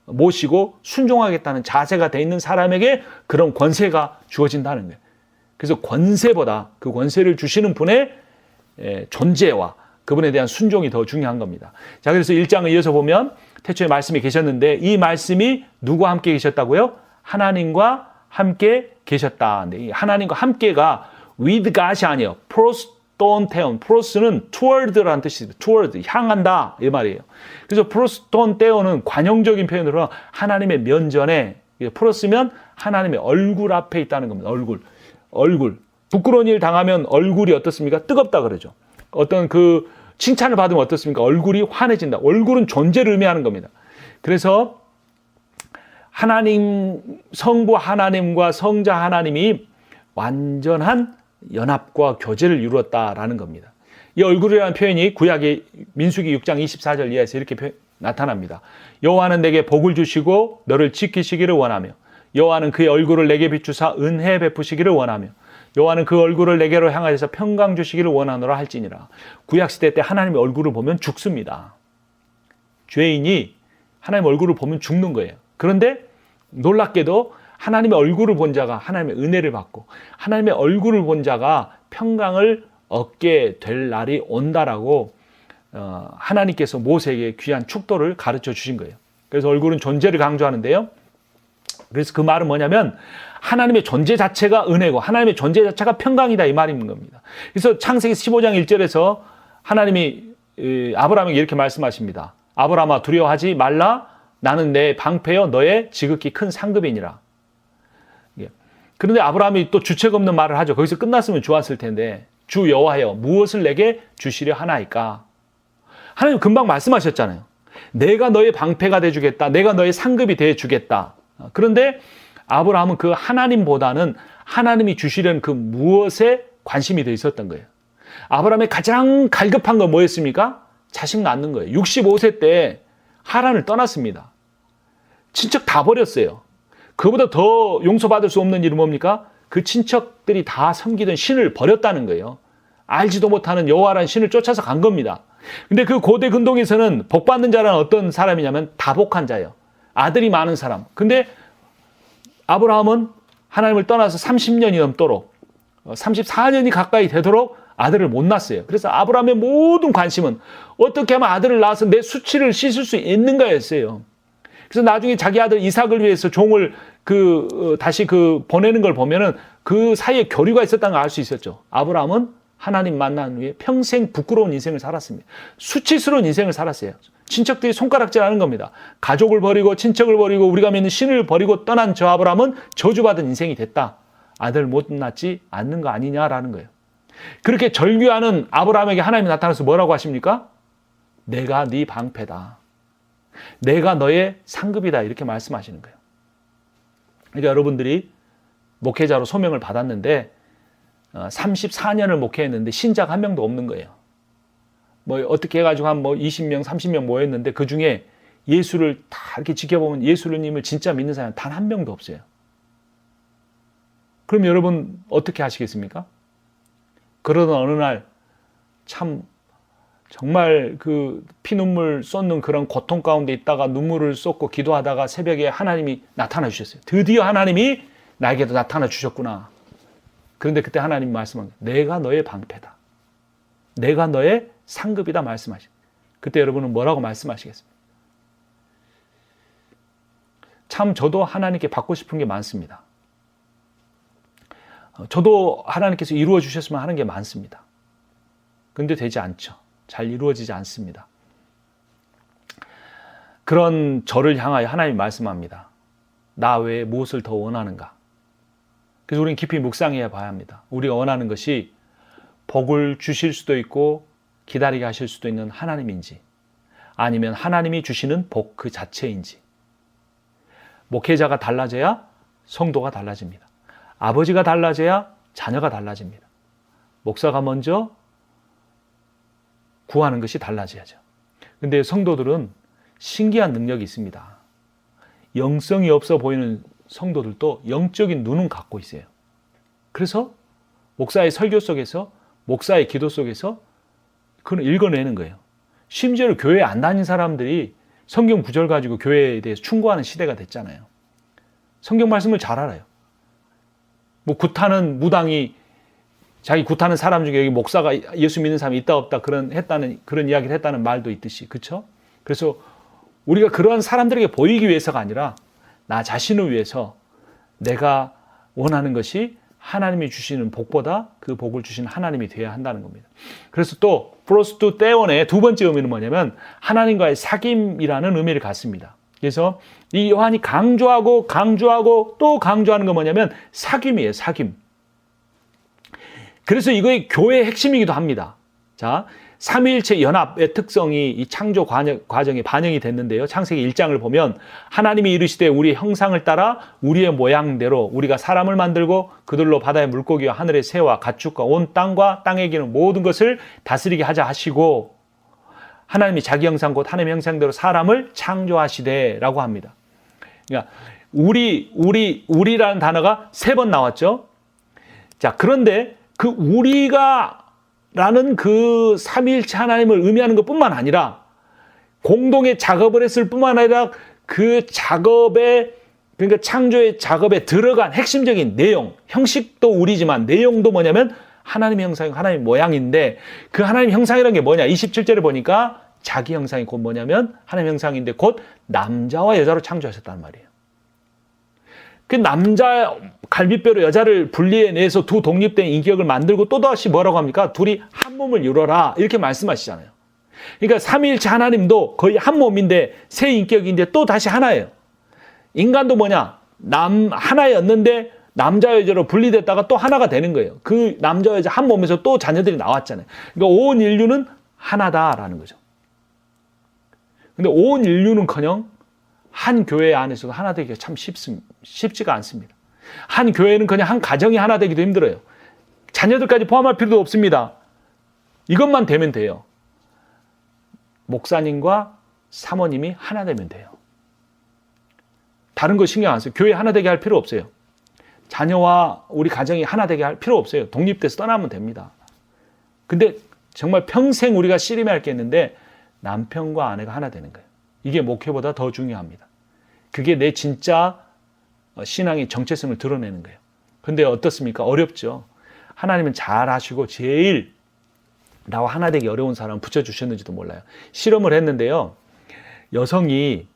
[SPEAKER 1] 모시고 순종하겠다는 자세가 돼 있는 사람에게 그런 권세가 주어진다는 거예요. 그래서 권세보다 그 권세를 주시는 분의 존재와 그분에 대한 순종이 더 중요한 겁니다. 자, 그래서 1장을 이어서 보면 태초에 말씀이 계셨는데, 이 말씀이 누구와 함께 계셨다고요? 하나님과 함께 계셨다. 이 하나님과 함께가 with God이 아니에요. 프로스톤테온. 프로스는 toward라는 뜻입니다. toward, 향한다, 이 말이에요. 그래서 프로스톤테온은 관용적인 표현으로 하나님의 면전에 풀었으면 하나님의 얼굴 앞에 있다는 겁니다. 얼굴. 부끄러운 일 당하면 얼굴이 어떻습니까? 뜨겁다 그러죠. 어떤 그 칭찬을 받으면 어떻습니까? 얼굴이 환해진다. 얼굴은 존재를 의미하는 겁니다. 그래서 하나님, 성부 하나님과 성자 하나님이 완전한 연합과 교제를 이루었다라는 겁니다. 이 얼굴이라는 표현이 구약의 민수기 6장 24절 이하에서 이렇게 나타납니다. 여호와는 내게 복을 주시고 너를 지키시기를 원하며 여호와는 그의 얼굴을 내게 비추사 은혜 베푸시기를 원하며 여호와는 그 얼굴을 내게로 향하여서 평강 주시기를 원하노라 할지니라. 구약시대 때 하나님의 얼굴을 보면 죽습니다. 죄인이 하나님의 얼굴을 보면 죽는 거예요. 그런데 놀랍게도 하나님의 얼굴을 본 자가 하나님의 은혜를 받고 하나님의 얼굴을 본 자가 평강을 얻게 될 날이 온다라고 하나님께서 모세에게 귀한 축도를 가르쳐 주신 거예요. 그래서 얼굴은 존재를 강조하는데요. 그래서 그 말은 뭐냐면 하나님의 존재 자체가 은혜고 하나님의 존재 자체가 평강이다 이 말인 겁니다. 그래서 창세기 15장 1절에서 하나님이 아브라함에게 이렇게 말씀하십니다. 아브라함아 두려워하지 말라. 나는 내 방패여 너의 지극히 큰 상급이니라. 그런데 아브라함이 또 주책 없는 말을 하죠. 거기서 끝났으면 좋았을 텐데 주 여호와여 무엇을 내게 주시려 하나이까. 하나님 금방 말씀하셨잖아요. 내가 너의 방패가 돼주겠다. 내가 너의 상급이 돼주겠다. 그런데 아브라함은 그 하나님보다는 하나님이 주시려는 그 무엇에 관심이 돼 있었던 거예요. 아브라함의 가장 갈급한 건 뭐였습니까? 자식 낳는 거예요. 65세 때 하란을 떠났습니다. 친척 다 버렸어요. 그보다 더 용서받을 수 없는 일은 뭡니까? 그 친척들이 다 섬기던 신을 버렸다는 거예요. 알지도 못하는 여호와라는 신을 쫓아서 간 겁니다. 근데 그 고대 근동에서는 복받는 자라는 어떤 사람이냐면 다복한 자예요. 아들이 많은 사람. 근데 아브라함은 하나님을 떠나서 30년이 넘도록 34년이 가까이 되도록 아들을 못 낳았어요. 그래서 아브라함의 모든 관심은 어떻게 하면 아들을 낳아서 내 수치를 씻을 수 있는가였어요. 그래서 나중에 자기 아들 이삭을 위해서 종을 다시 보내는 걸 보면은 그 사이에 교류가 있었다는 걸 알 수 있었죠. 아브라함은 하나님 만난 후에 평생 부끄러운 인생을 살았습니다. 수치스러운 인생을 살았어요. 친척들이 손가락질하는 겁니다. 가족을 버리고 친척을 버리고 우리가 믿는 신을 버리고 떠난 저 아브라함은 저주받은 인생이 됐다. 아들 못 낳지 않는 거 아니냐라는 거예요. 그렇게 절규하는 아브라함에게 하나님이 나타나서 뭐라고 하십니까? 내가 네 방패다. 내가 너의 상급이다. 이렇게 말씀하시는 거예요. 그러니까 여러분들이 목회자로 소명을 받았는데 34년을 목회했는데 신자가 한 명도 없는 거예요. 뭐 어떻게 해가지고 한 20명, 30명 모였는데 그 중에 예수를 다 이렇게 지켜보면 예수님을 진짜 믿는 사람 단 한 명도 없어요. 그럼 여러분 어떻게 하시겠습니까? 그러던 어느 날 참 정말 그 피눈물 쏟는 그런 고통 가운데 있다가 눈물을 쏟고 기도하다가 새벽에 하나님이 나타나 주셨어요. 드디어 하나님이 나에게도 나타나 주셨구나. 그런데 그때 하나님이 말씀한 거예요. 내가 너의 방패다. 내가 너의 상급이다 말씀하시죠. 그때 여러분은 뭐라고 말씀하시겠습니까? 참 저도 하나님께 받고 싶은 게 많습니다. 저도 하나님께서 이루어 주셨으면 하는 게 많습니다. 근데 되지 않죠. 잘 이루어지지 않습니다. 그런 저를 향하여 하나님이 말씀합니다. 나 외에 무엇을 더 원하는가? 그래서 우리는 깊이 묵상해 봐야 합니다. 우리가 원하는 것이 복을 주실 수도 있고 기다리게 하실 수도 있는 하나님인지 아니면 하나님이 주시는 복 그 자체인지. 목회자가 달라져야 성도가 달라집니다. 아버지가 달라져야 자녀가 달라집니다. 목사가 먼저 구하는 것이 달라져야죠. 근데 성도들은 신기한 능력이 있습니다. 영성이 없어 보이는 성도들도 영적인 눈은 갖고 있어요. 그래서 목사의 설교 속에서 목사의 기도 속에서 그걸 읽어내는 거예요. 심지어 교회에 안 다닌 사람들이 성경 구절 가지고 교회에 대해서 충고하는 시대가 됐잖아요. 성경 말씀을 잘 알아요. 뭐 굿하는 무당이 자기 굿하는 사람 중에 여기 목사가 예수 믿는 사람이 있다 없다 그런 이야기를 했다는 말도 있듯이, 그렇죠? 그래서 우리가 그러한 사람들에게 보이기 위해서가 아니라 나 자신을 위해서 내가 원하는 것이 하나님이 주시는 복보다 그 복을 주시는 하나님이 되어야 한다는 겁니다. 그래서 또 프로스투 떼온의 두 번째 의미는 뭐냐면 하나님과의 사귐이라는 의미를 갖습니다. 그래서 이 요한이 강조하고 또 강조하는 건 뭐냐면 사귐이에요. 사귐. 그래서 이거의 교회의 핵심이기도 합니다. 자, 삼위일체 연합의 특성이 이 창조 과정에 반영이 됐는데요. 창세기 1장을 보면 하나님이 이르시되 우리의 형상을 따라 우리의 모양대로 우리가 사람을 만들고 그들로 바다의 물고기와 하늘의 새와 가축과 온 땅과 땅에 기는 모든 것을 다스리게 하자 하시고 하나님이 자기 형상 곧 하나님의 형상대로 사람을 창조하시되라고 합니다. 그러니까 우리라는 단어가 3번 나왔죠. 자, 그런데 그 우리가 라는 그 삼위일체 하나님을 의미하는 것뿐만 아니라 공동의 작업을 했을 뿐만 아니라 그 작업에 그러니까 창조의 작업에 들어간 핵심적인 내용, 형식도 우리지만 내용도 뭐냐면 하나님의 형상이고 하나님의 모양인데 그 하나님의 형상이라는 게 뭐냐? 27절에 보니까 자기 형상이 곧 뭐냐면 하나님의 형상인데 곧 남자와 여자로 창조하셨다는 말이에요. 그 남자 갈비뼈로 여자를 분리해내서 두 독립된 인격을 만들고 또다시 뭐라고 합니까? 둘이 한 몸을 이루어라 이렇게 말씀하시잖아요. 그러니까 삼위일체 하나님도 거의 한 몸인데 세 인격인데 또 다시 하나예요. 인간도 뭐냐? 하나였는데 남자 여자로 분리됐다가 또 하나가 되는 거예요. 그 남자 여자 한 몸에서 또 자녀들이 나왔잖아요. 그러니까 온 인류는 하나다라는 거죠. 근데 온 인류는커녕 한 교회 안에서도 하나 되기가 참 쉽지가 않습니다. 한 교회는 그냥 한 가정이 하나 되기도 힘들어요. 자녀들까지 포함할 필요도 없습니다. 이것만 되면 돼요. 목사님과 사모님이 하나 되면 돼요. 다른 거 신경 안 써요. 교회 하나 되게 할 필요 없어요. 자녀와 우리 가정이 하나 되게 할 필요 없어요. 독립돼서 떠나면 됩니다. 근데 정말 평생 우리가 씨름해야 할 게 있는데 남편과 아내가 하나 되는 거예요. 이게 목회보다 더 중요합니다. 그게 내 진짜 신앙의 정체성을 드러내는 거예요. 근데 어떻습니까? 어렵죠. 하나님은 잘 아시고 제일 나와 하나 되기 어려운 사람을 붙여주셨는지도 몰라요. 실험을 했는데요. 여성이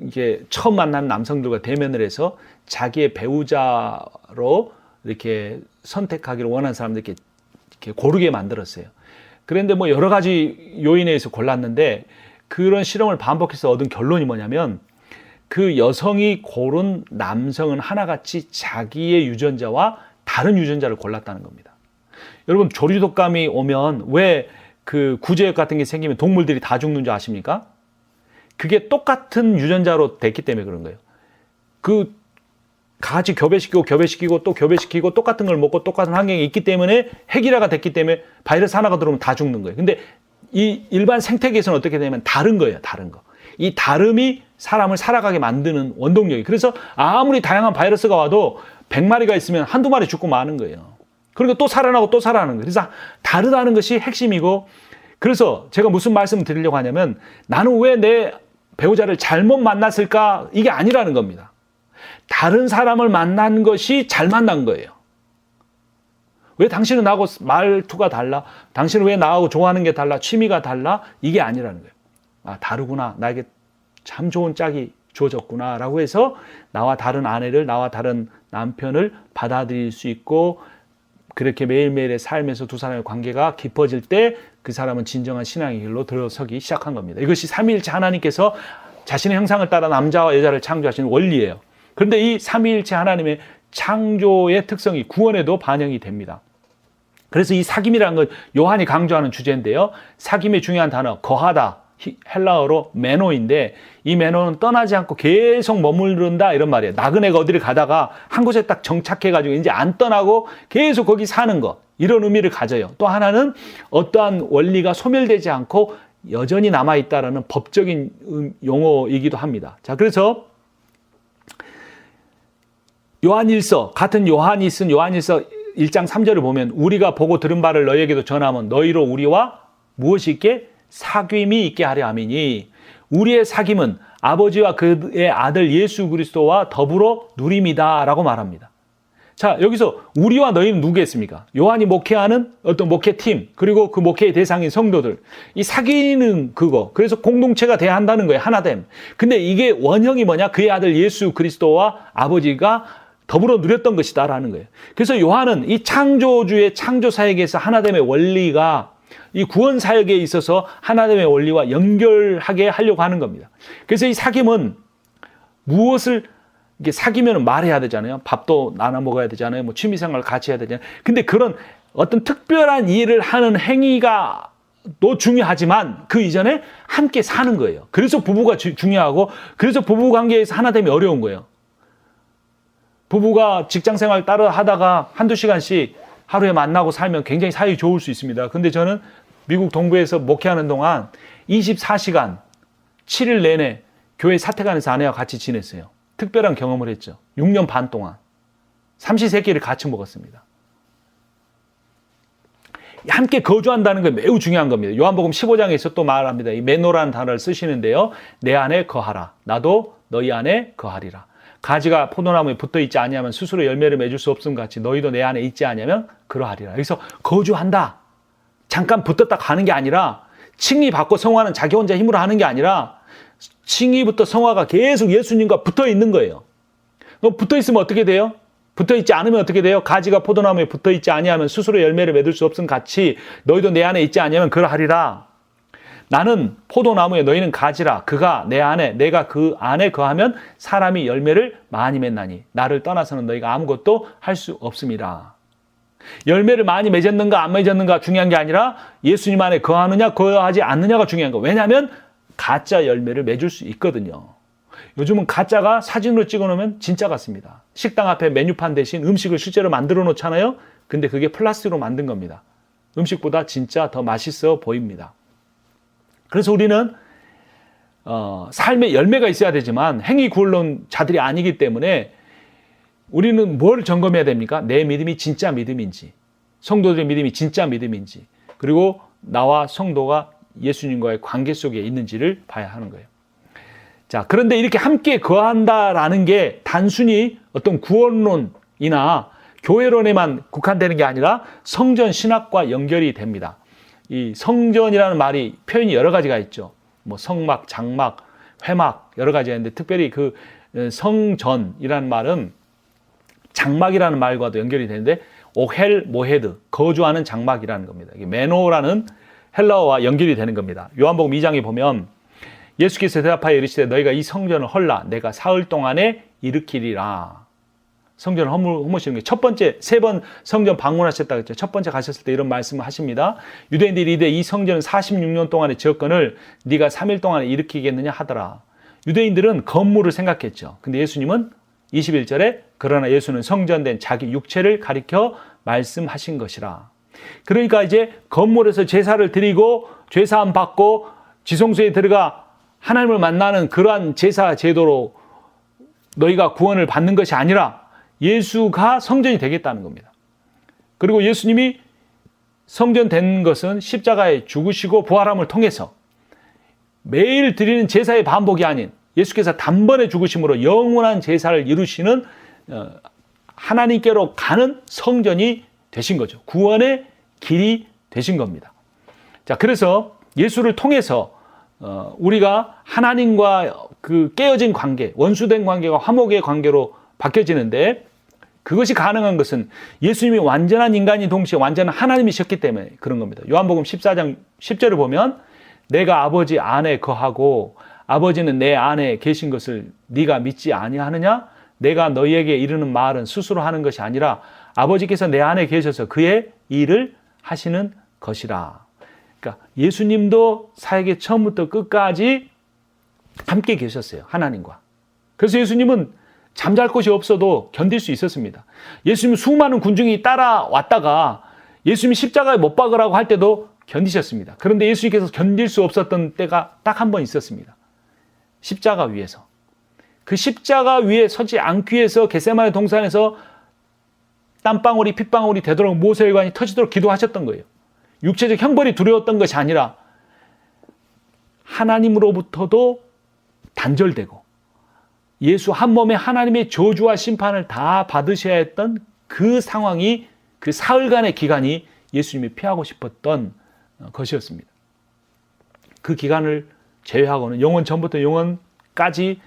[SPEAKER 1] 이게 처음 만난 남성들과 대면을 해서 자기의 배우자로 이렇게 선택하기를 원하는 사람들 이렇게 고르게 만들었어요. 그런데 뭐 여러 가지 요인에 의해서 골랐는데 그런 실험을 반복해서 얻은 결론이 뭐냐면 그 여성이 고른 남성은 하나같이 자기의 유전자와 다른 유전자를 골랐다는 겁니다. 여러분 조류독감이 오면 왜 그 구제역 같은 게 생기면 동물들이 다 죽는 줄 아십니까? 그게 똑같은 유전자로 됐기 때문에 그런 거예요. 그 같이 교배시키고 또 교배시키고 똑같은 걸 먹고 똑같은 환경에 있기 때문에 핵일화가 됐기 때문에 바이러스 하나가 들어오면 다 죽는 거예요. 근데 이 일반 생태계에서는 어떻게 되냐면 다른 거예요. 다른 거. 이 다름이 사람을 살아가게 만드는 원동력이. 그래서 아무리 다양한 바이러스가 와도 100마리가 있으면 한두 마리 죽고 마는 거예요. 그러니까 또 살아나고 또 살아나는 거예요. 그래서 다르다는 것이 핵심이고 그래서 제가 무슨 말씀을 드리려고 하냐면 나는 왜 내 배우자를 잘못 만났을까? 이게 아니라는 겁니다. 다른 사람을 만난 것이 잘 만난 거예요. 왜 당신은 나하고 말투가 달라? 당신은 왜 나하고 좋아하는 게 달라? 취미가 달라? 이게 아니라는 거예요. 아, 다르구나. 나에게 참 좋은 짝이 주어졌구나. 라고 해서 나와 다른 아내를, 나와 다른 남편을 받아들일 수 있고 그렇게 매일매일의 삶에서 두 사람의 관계가 깊어질 때 그 사람은 진정한 신앙의 길로 들어서기 시작한 겁니다. 이것이 삼위일체 하나님께서 자신의 형상을 따라 남자와 여자를 창조하시는 원리예요. 그런데 이 삼위일체 하나님의 창조의 특성이 구원에도 반영이 됩니다. 그래서 이 사귐이라는 건 요한이 강조하는 주제인데요. 사귐의 중요한 단어 거하다, 헬라어로 메노인데 이 메노는 떠나지 않고 계속 머무른다 이런 말이에요. 나그네가 어디를 가다가 한 곳에 딱 정착해가지고 이제 안 떠나고 계속 거기 사는 것, 이런 의미를 가져요. 또 하나는 어떠한 원리가 소멸되지 않고 여전히 남아있다라는 법적인 용어이기도 합니다. 자, 그래서 요한일서, 같은 요한이 쓴 요한일서 1장 3절을 보면 우리가 보고 들은 바를 너희에게도 전하면 너희로 우리와 무엇이 있게? 사귐이 있게 하려 함이니 우리의 사귐은 아버지와 그의 아들 예수 그리스도와 더불어 누림이다 라고 말합니다. 자, 여기서 우리와 너희는 누구겠습니까? 요한이 목회하는 어떤 목회팀, 그리고 그 목회의 대상인 성도들. 이 사귀는 그거. 그래서 공동체가 돼야 한다는 거예요. 하나됨. 근데 이게 원형이 뭐냐? 그의 아들 예수 그리스도와 아버지가 더불어 누렸던 것이다 라는 거예요. 그래서 요한은 이 창조주의 창조 사역에서 하나됨의 원리가 이 구원 사역에 있어서 하나님의 원리와 연결하게 하려고 하는 겁니다. 그래서 이 사귐은 무엇을 이게 사귀면 말해야 되잖아요. 밥도 나눠 먹어야 되잖아요. 뭐 취미생활 같이 해야 되잖아요. 근데 그런 어떤 특별한 일을 하는 행위가 또 중요하지만 그 이전에 함께 사는 거예요. 그래서 부부가 중요하고 그래서 부부 관계에서 하나 되면 어려운 거예요. 부부가 직장생활 따로 하다가 한두 시간씩 하루에 만나고 살면 굉장히 사이 좋을 수 있습니다. 근데 저는 미국 동부에서 목회하는 동안 24시간 7일 내내 교회 사택안에서 아내와 같이 지냈어요. 특별한 경험을 했죠. 6년 반 동안 삼시세끼를 같이 먹었습니다. 함께 거주한다는 게 매우 중요한 겁니다. 요한복음 15장에서 또 말합니다. 이 메노라는 단어를 쓰시는데요. 내 안에 거하라. 나도 너희 안에 거하리라. 가지가 포도나무에 붙어있지 아니하면 스스로 열매를 맺을 수 없음 같이 너희도 내 안에 있지 아니하면 그러하리라. 여기서 거주한다. 잠깐 붙었다 가는 게 아니라 칭의 받고 성화는 자기 혼자 힘으로 하는 게 아니라 칭의부터 성화가 계속 예수님과 붙어 있는 거예요. 그럼 붙어 있으면 어떻게 돼요? 붙어 있지 않으면 어떻게 돼요? 가지가 포도나무에 붙어 있지 아니하면 스스로 열매를 맺을 수 없음 같이 너희도 내 안에 있지 아니하면 그러하리라. 나는 포도나무에 너희는 가지라. 그가 내 안에 내가 그 안에 거하면 사람이 열매를 많이 맺나니 나를 떠나서는 너희가 아무것도 할 수 없음이라. 열매를 많이 맺었는가 안 맺었는가 중요한 게 아니라 예수님 안에 거하느냐 거하지 않느냐가 중요한 거. 왜냐하면 가짜 열매를 맺을 수 있거든요. 요즘은 가짜가 사진으로 찍어놓으면 진짜 같습니다. 식당 앞에 메뉴판 대신 음식을 실제로 만들어 놓잖아요. 근데 그게 플라스틱으로 만든 겁니다. 음식보다 진짜 더 맛있어 보입니다. 그래서 우리는 삶에 열매가 있어야 되지만 행위 구원론자들이 아니기 때문에 우리는 뭘 점검해야 됩니까? 내 믿음이 진짜 믿음인지, 성도들의 믿음이 진짜 믿음인지, 그리고 나와 성도가 예수님과의 관계 속에 있는지를 봐야 하는 거예요. 자, 그런데 이렇게 함께 거한다라는 게 단순히 어떤 구원론이나 교회론에만 국한되는 게 아니라 성전 신학과 연결이 됩니다. 이 성전이라는 말이 표현이 여러 가지가 있죠. 뭐 성막, 장막, 회막 여러 가지가 있는데 특별히 그 성전이라는 말은 장막이라는 말과도 연결이 되는데 오헬 모헤드, 거주하는 장막이라는 겁니다. 이게 메노라는 헬라어와 연결이 되는 겁니다. 요한복음 2장에 보면 예수께서 대답하여 이르시되 너희가 이 성전을 헐라 내가 사흘 동안에 일으키리라. 성전을 허무시는 게 첫 번째, 세 번 성전 방문하셨다고 했죠. 첫 번째 가셨을 때 이런 말씀을 하십니다. 유대인들이 이르되 이 성전은 46년 동안의 지었건을 네가 3일 동안에 일으키겠느냐 하더라. 유대인들은 건물을 생각했죠. 근데 예수님은 21절에 그러나 예수는 성전된 자기 육체를 가리켜 말씀하신 것이라. 그러니까 이제 건물에서 제사를 드리고 죄사함 받고 지성소에 들어가 하나님을 만나는 그러한 제사 제도로 너희가 구원을 받는 것이 아니라 예수가 성전이 되겠다는 겁니다. 그리고 예수님이 성전된 것은 십자가에 죽으시고 부활함을 통해서 매일 드리는 제사의 반복이 아닌 예수께서 단번에 죽으심으로 영원한 제사를 이루시는 하나님께로 가는 성전이 되신 거죠. 구원의 길이 되신 겁니다. 자, 그래서 예수를 통해서 우리가 하나님과 그 깨어진 관계, 원수된 관계가 화목의 관계로 바뀌어지는데 그것이 가능한 것은 예수님이 완전한 인간이 동시에 완전한 하나님이셨기 때문에 그런 겁니다. 요한복음 14장 10절을 보면 내가 아버지 안에 거하고 아버지는 내 안에 계신 것을 네가 믿지 아니하느냐? 내가 너희에게 이르는 말은 스스로 하는 것이 아니라 아버지께서 내 안에 계셔서 그의 일을 하시는 것이라. 그러니까 예수님도 사역의 처음부터 끝까지 함께 계셨어요. 하나님과. 그래서 예수님은 잠잘 곳이 없어도 견딜 수 있었습니다. 예수님 수많은 군중이 따라왔다가 예수님이 십자가에 못 박으라고 할 때도 견디셨습니다. 그런데 예수님께서 견딜 수 없었던 때가 딱 한 번 있었습니다. 십자가 위에서. 그 십자가 위에 서지 않기 위해서 겟세마네 동산에서 땀방울이 핏방울이 되도록 모세혈관이 터지도록 기도하셨던 거예요. 육체적 형벌이 두려웠던 것이 아니라 하나님으로부터도 단절되고 예수 한 몸에 하나님의 저주와 심판을 다 받으셔야 했던 그 상황이 그 사흘간의 기간이 예수님이 피하고 싶었던 것이었습니다. 그 기간을 제외하고는 영원 전부터 영원까지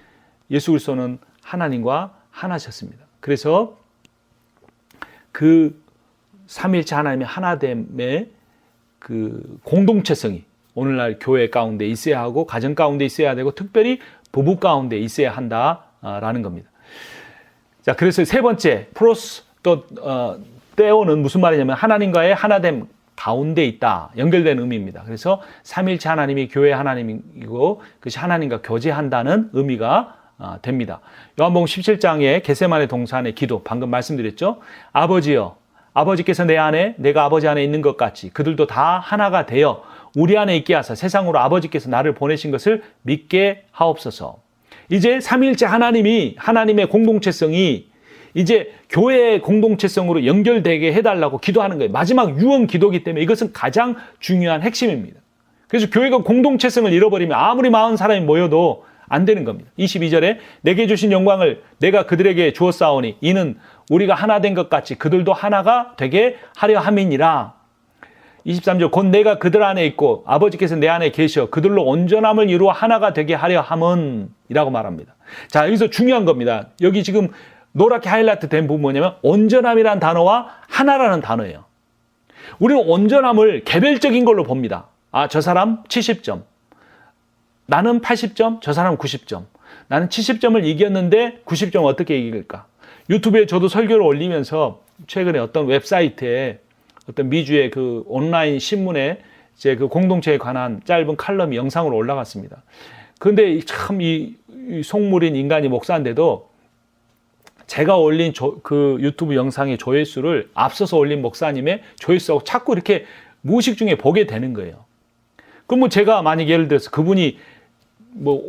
[SPEAKER 1] 예수 그리스도는 하나님과 하나셨습니다. 그래서 그 삼위일체 하나님의 하나됨의 그 공동체성이 오늘날 교회 가운데 있어야 하고 가정 가운데 있어야 되고 특별히 부부 가운데 있어야 한다라는 겁니다. 자, 그래서 세 번째 프로스 또 때오는 무슨 말이냐면 하나님과의 하나됨 가운데 있다, 연결된 의미입니다. 그래서 삼일체 하나님이 교회 하나님이고 그것이 하나님과 교제한다는 의미가 됩니다. 요한복음 17장의 겟세마네 동산의 기도 방금 말씀드렸죠. 아버지여, 아버지께서 내 안에 내가 아버지 안에 있는 것 같이 그들도 다 하나가 되어 우리 안에 있게 하사 세상으로 아버지께서 나를 보내신 것을 믿게 하옵소서. 이제 삼일체 하나님이 하나님의 공동체성이 이제 교회의 공동체성으로 연결되게 해달라고 기도하는 거예요. 마지막 유언 기도이기 때문에 이것은 가장 중요한 핵심입니다. 그래서 교회가 공동체성을 잃어버리면 아무리 많은 사람이 모여도 안 되는 겁니다. 22절에 내게 주신 영광을 내가 그들에게 주었사오니 이는 우리가 하나 된 것 같이 그들도 하나가 되게 하려 함이니라. 23절 곧 내가 그들 안에 있고 아버지께서 내 안에 계셔 그들로 온전함을 이루어 하나가 되게 하려 함은 이라고 말합니다. 자, 여기서 중요한 겁니다. 여기 지금 노랗게 하이라이트 된 부분이 뭐냐면 온전함이라는 단어와 하나라는 단어예요. 우리는 온전함을 개별적인 걸로 봅니다. 아, 저 사람 70점, 나는 80점, 저 사람은 90점. 나는 70점을 이겼는데 90점을 어떻게 이길까? 유튜브에 저도 설교를 올리면서 최근에 어떤 웹사이트에 어떤 미주의 그 온라인 신문에 제 그 공동체에 관한 짧은 칼럼이 영상으로 올라갔습니다. 그런데 참 이 속물인 인간이 목사인데도 제가 올린 그 유튜브 영상의 조회수를 앞서서 올린 목사님의 조회수하고 자꾸 이렇게 무의식 중에 보게 되는 거예요. 그럼 뭐 제가 만약 예를 들어서 그분이 뭐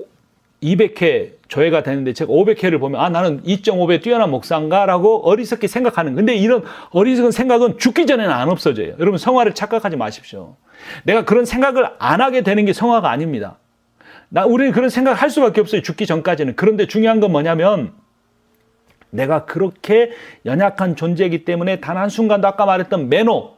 [SPEAKER 1] 200회 조회가 되는데 제가 500회를 보면 아, 나는 2.5배 뛰어난 목사인가라고 어리석게 생각하는. 근데 이런 어리석은 생각은 죽기 전에는 안 없어져요. 여러분 성화를 착각하지 마십시오. 내가 그런 생각을 안 하게 되는 게 성화가 아닙니다. 우리는 그런 생각을 할 수밖에 없어요. 죽기 전까지는. 그런데 중요한 건 뭐냐면 내가 그렇게 연약한 존재이기 때문에 단 한순간도 아까 말했던 매너,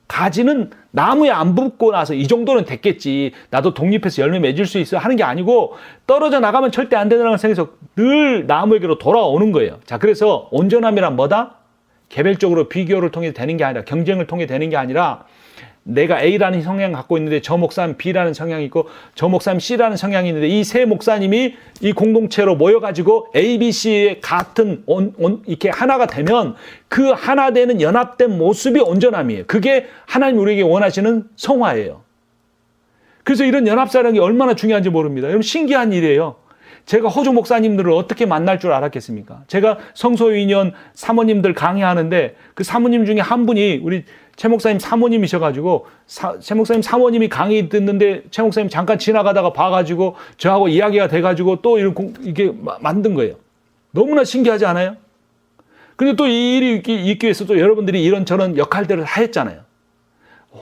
[SPEAKER 1] 가지는 나무에 안 붙고 나서 이 정도는 됐겠지. 나도 독립해서 열매 맺을 수 있어 하는 게 아니고 떨어져 나가면 절대 안 된다는 생각에서 늘 나무에게로 돌아오는 거예요. 자, 그래서 온전함이란 뭐다? 개별적으로 비교를 통해 되는 게 아니라 경쟁을 통해 되는 게 아니라 내가 A라는 성향을 갖고 있는데 저 목사님 B라는 성향이 있고 저 목사님 C라는 성향이 있는데 이 세 목사님이 이 공동체로 모여가지고 A, B, C의 같은 이렇게 하나가 되면 그 하나 되는 연합된 모습이 온전함이에요. 그게 하나님 우리에게 원하시는 성화예요. 그래서 이런 연합사랑이 얼마나 중요한지 모릅니다. 여러분 신기한 일이에요. 제가 호주 목사님들을 어떻게 만날 줄 알았겠습니까? 제가 성소유인연 사모님들 강의하는데 그 사모님 중에 한 분이 우리 최 목사님 사모님이셔가지고 최 목사님 사모님이 강의 듣는데 최 목사님 잠깐 지나가다가 봐가지고 저하고 이야기가 돼가지고 또 이게 만든 거예요. 너무나 신기하지 않아요? 근데 또 이 일이 있기 위해서 또 여러분들이 이런저런 역할들을 하였잖아요.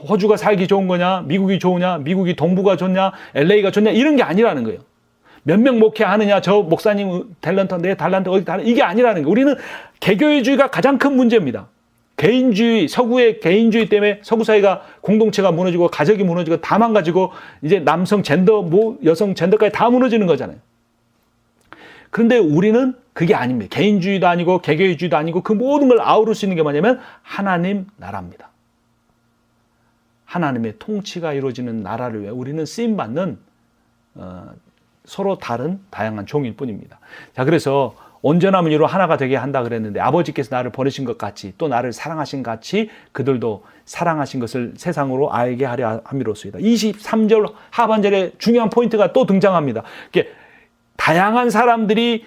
[SPEAKER 1] 호주가 살기 좋은 거냐, 미국이 좋으냐, 미국이 동부가 좋냐, LA가 좋냐 이런 게 아니라는 거예요. 몇 명 목회하느냐, 저 목사님 탤런트, 내 탤런트 어디 다른 이게 아니라는 거예요. 우리는 개교회주의가 가장 큰 문제입니다. 개인주의, 서구의 개인주의 때문에 서구 사회가 공동체가 무너지고 가족이 무너지고 다 망가지고 이제 남성 젠더, 여성 젠더까지 다 무너지는 거잖아요. 그런데 우리는 그게 아닙니다. 개인주의도 아니고 개개주의도 아니고 그 모든 걸 아우를 수 있는 게 뭐냐면 하나님 나라입니다. 하나님의 통치가 이루어지는 나라를 위해 우리는 쓰임받는 서로 다른 다양한 종일 뿐입니다. 자, 그래서 온전함을 이루어 하나가 되게 한다 그랬는데 아버지께서 나를 보내신 것 같이 또 나를 사랑하신 같이 그들도 사랑하신 것을 세상으로 알게 하려 함이로소이다. 23절 하반절에 중요한 포인트가 또 등장합니다. 이렇게 다양한 사람들이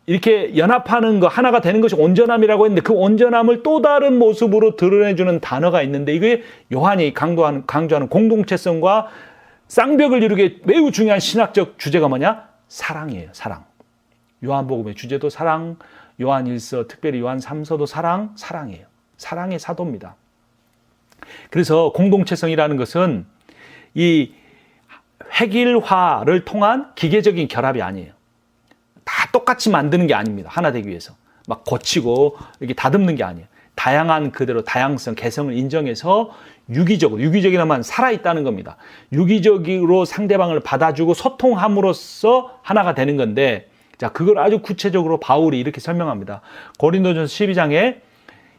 [SPEAKER 1] 이렇게 연합하는 거 하나가 되는 것이 온전함이라고 했는데 그 온전함을 또 다른 모습으로 드러내주는 단어가 있는데 이게 요한이 강조하는 공동체성과 쌍벽을 이루게 매우 중요한 신학적 주제가 뭐냐? 사랑이에요. 사랑. 요한복음의 주제도 사랑, 요한 1서, 특별히 요한 3서도 사랑이에요. 사랑의 사도입니다. 그래서 공동체성이라는 것은 이 획일화를 통한 기계적인 결합이 아니에요. 다 똑같이 만드는 게 아닙니다. 하나 되기 위해서. 막 고치고 이렇게 다듬는 게 아니에요. 다양한 그대로 다양성, 개성을 인정해서 유기적이나만 살아있다는 겁니다. 유기적으로 상대방을 받아주고 소통함으로써 하나가 되는 건데 자, 그걸 아주 구체적으로 바울이 이렇게 설명합니다. 고린도전서 12장에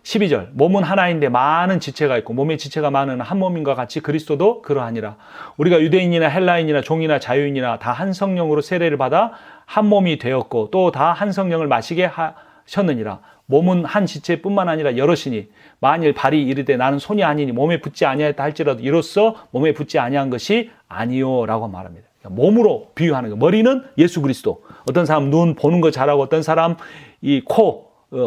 [SPEAKER 1] 12절 몸은 하나인데 많은 지체가 있고 몸의 지체가 많은 한 몸인과 같이 그리스도도 그러하니라. 우리가 유대인이나 헬라인이나 종이나 자유인이나 다 한 성령으로 세례를 받아 한 몸이 되었고 또 다 한 성령을 마시게 하셨느니라. 몸은 한 지체뿐만 아니라 여럿이니 만일 발이 이르되 나는 손이 아니니 몸에 붙지 아니하였다 할지라도 이로써 몸에 붙지 아니한 것이 아니요라고 말합니다. 몸으로 비유하는 거. 머리는 예수 그리스도. 어떤 사람 눈 보는 거 잘하고 어떤 사람 이 코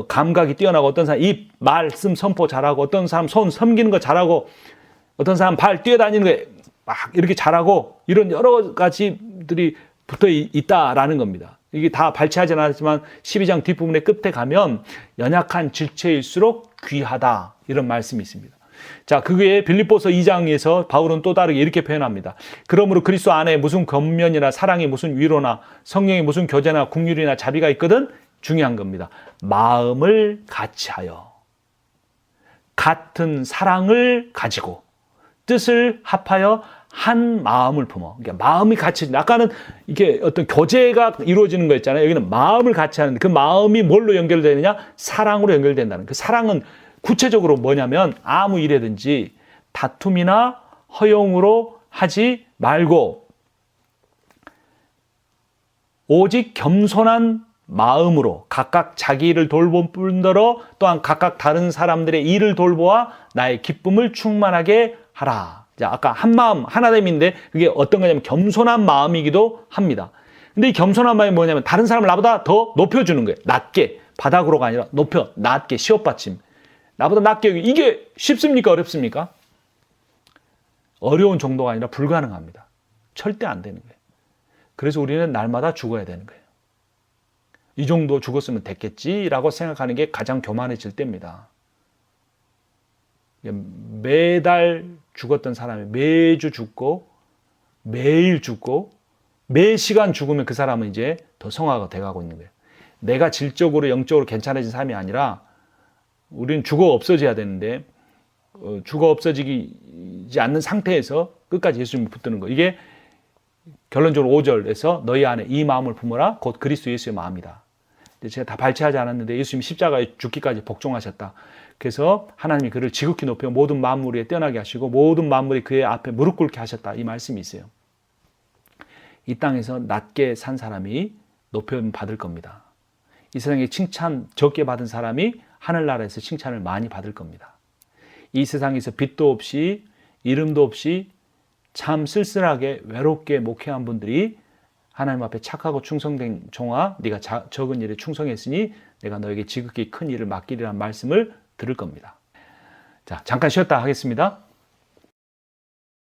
[SPEAKER 1] 감각이 뛰어나고 어떤 사람 입 말씀 선포 잘하고 어떤 사람 손 섬기는 거 잘하고 어떤 사람 발 뛰어다니는 거 막 이렇게 잘하고 이런 여러 가지들이 붙어 있다라는 겁니다. 이게 다 발췌하지는 않았지만 12장 뒷부분의 끝에 가면 연약한 지체일수록 귀하다 이런 말씀이 있습니다. 자, 그게 빌립보서 2장에서 바울은 또 다르게 이렇게 표현합니다. 그러므로 그리스도 안에 무슨 권면이나 사랑이 무슨 위로나 성령이 무슨 교제나 긍휼이나 자비가 있거든 중요한 겁니다. 마음을 같이하여 같은 사랑을 가지고 뜻을 합하여 한 마음을 품어. 그러니까 마음이 같이, 아까는 이게 어떤 교제가 이루어지는 거 있잖아요. 여기는 마음을 같이 하는데 그 마음이 뭘로 연결되느냐? 사랑으로 연결된다는. 그 사랑은 구체적으로 뭐냐면 아무 일에든지 다툼이나 허용으로 하지 말고 오직 겸손한 마음으로 각각 자기 일을 돌볼 뿐더러 또한 각각 다른 사람들의 일을 돌보아 나의 기쁨을 충만하게 하라. 자, 아까 한 마음 하나됨인데 그게 어떤 거냐면 겸손한 마음이기도 합니다. 근데 이 겸손한 마음이 뭐냐면 다른 사람을 나보다 더 높여주는 거예요. 낮게, 바닥으로가 아니라 높여, 낮게, 시옷받침. 나보다 낮게 여기. 이게 쉽습니까? 어렵습니까? 어려운 정도가 아니라 불가능합니다. 절대 안 되는 거예요. 그래서 우리는 날마다 죽어야 되는 거예요. 이 정도 죽었으면 됐겠지라고 생각하는 게 가장 교만해질 때입니다. 매달 죽었던 사람이 매주 죽고 매일 죽고 매 시간 죽으면 그 사람은 이제 더 성화가 돼가고 있는 거예요. 내가 질적으로 영적으로 괜찮아진 삶이 아니라 우리는 죽어 없어져야 되는데 죽어 없어지지 않는 상태에서 끝까지 예수님을 붙드는 거. 이게 결론적으로 5절에서 너희 안에 이 마음을 품어라 곧 그리스도 예수의 마음이다. 제가 다 발췌하지 않았는데 예수님이 십자가에 죽기까지 복종하셨다. 그래서 하나님이 그를 지극히 높여 모든 만물 위에 뛰어나게 하시고 모든 만물이 그의 앞에 무릎 꿇게 하셨다. 이 말씀이 있어요. 이 땅에서 낮게 산 사람이 높임 받을 겁니다. 이 세상에 칭찬 적게 받은 사람이 하늘나라에서 칭찬을 많이 받을 겁니다. 이 세상에서 빚도 없이 이름도 없이 참 쓸쓸하게 외롭게 목회한 분들이 하나님 앞에 착하고 충성된 종아 네가 적은 일에 충성했으니 내가 너에게 지극히 큰 일을 맡기리라는 말씀을 들을 겁니다. 자, 잠깐 쉬었다 하겠습니다.